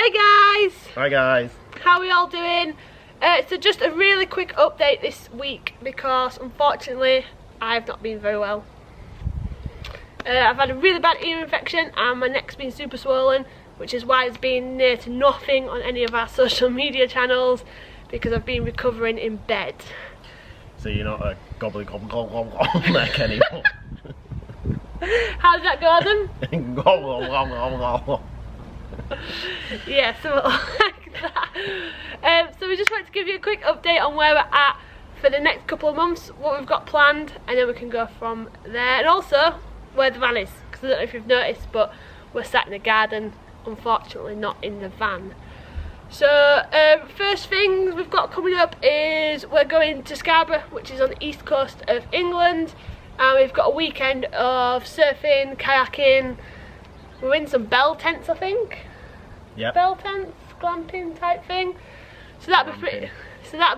Hey guys! Hi guys! How are we all doing? So just a really quick update this week because unfortunately I've not been very well. I've had a really bad ear infection and my neck's been super swollen, which is why it's been near to nothing on any of our social media channels because I've been recovering in bed. So you're not a gobbly gobble neck anymore? How did that go, Adam? Gobble gobble gobble. Yeah, something like that. So we just wanted to give you a quick update on where we're at for the next couple of months, what we've got planned, and then we can go from there. And also where the van is, because I don't know if you've noticed, but we're sat in the garden, unfortunately not in the van. So first things we've got coming up is we're going to Scarborough, which is on the east coast of England, and we've got a weekend of surfing, kayaking. We're in some bell tents, I think. Yep. Bell tents, glamping type thing. So that'd be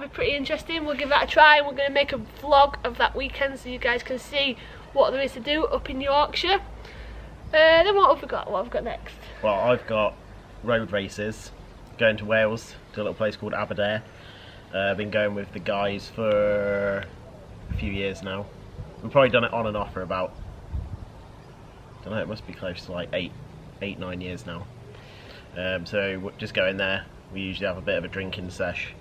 pretty interesting. We'll give that a try, and we're going to make a vlog of that weekend so you guys can see what there is to do up in Yorkshire. Then what have we got? What have we got next? Well, I've got road races. Going to Wales to a little place called Aberdare. I've been going with the guys for a few years now. We've probably done it on and off for about, I don't know, it must be close to like 9 years now. So we're just going there. We usually have a bit of a drinking sesh,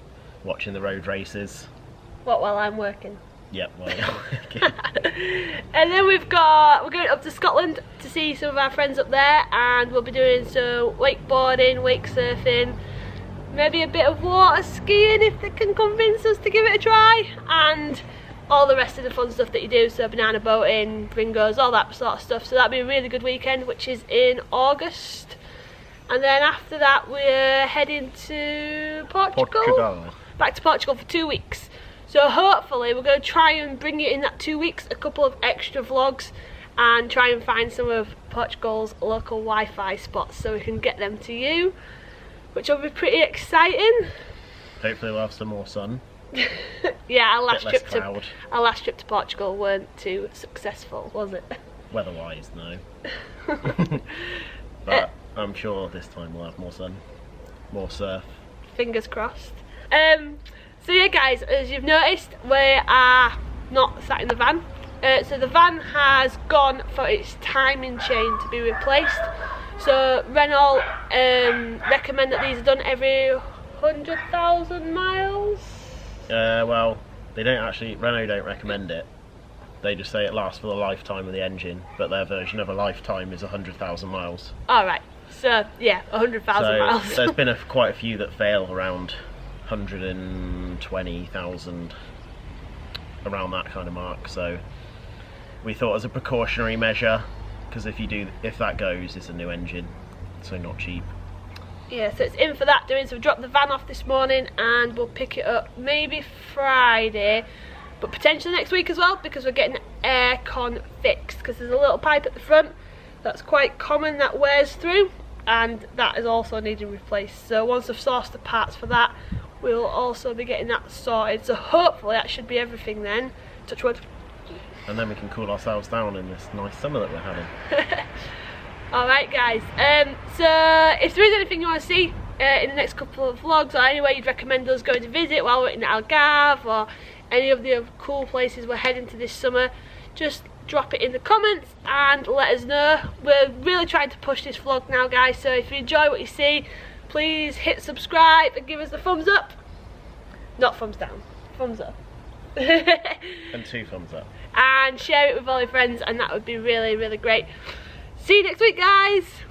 watching the road races. What, while I'm working? Yep, well, And then we're going up to Scotland to see some of our friends up there, and we'll be doing some wakeboarding, wake surfing, maybe a bit of water skiing if they can convince us to give it a try, and all the rest of the fun stuff that you do, so banana boating, Ringos, all that sort of stuff. So that'll be a really good weekend, which is in August. And then after that we're heading to Portugal. Back to Portugal for 2 weeks. So hopefully we're going to try and bring you in that 2 weeks a couple of extra vlogs and try and find some of Portugal's local Wi-Fi spots so we can get them to you, which will be pretty exciting. Hopefully we'll have some more sun. Yeah, our last trip to Portugal weren't too successful, was it? Weather-wise, no. But I'm sure this time we'll have more sun, more surf. Fingers crossed. So yeah guys, as you've noticed, we are not sat in the van. So the van has gone for its timing chain to be replaced. So Renault recommend that these are done every 100,000 miles. Well, they don't actually, Renault don't recommend it. They just say it lasts for the lifetime of the engine, but their version of a lifetime is 100,000 miles. Alright, so yeah, 100,000 miles. There's been quite a few that fail around 120,000, around that kind of mark. So we thought as a precautionary measure, because if that goes, it's a new engine, so not cheap. Yeah, so it's in for that doing. So we dropped the van off this morning and we'll pick it up maybe Friday, but potentially next week as well, because we're getting aircon fixed, because there's a little pipe at the front that's quite common that wears through, and that is also needing replaced. So once I've sourced the parts for that, we'll also be getting that sorted. So hopefully that should be everything then, touch wood. And then we can cool ourselves down in this nice summer that we're having. Alright guys, so if there is anything you want to see in the next couple of vlogs, or anywhere you'd recommend us going to visit while we're in Algarve, or any of the other cool places we're heading to this summer, just drop it in the comments and let us know. We're really trying to push this vlog now guys, so if you enjoy what you see, please hit subscribe and give us the thumbs up. Not thumbs down, thumbs up. And 2 thumbs up. And share it with all your friends, and that would be really, really great. See you next week guys.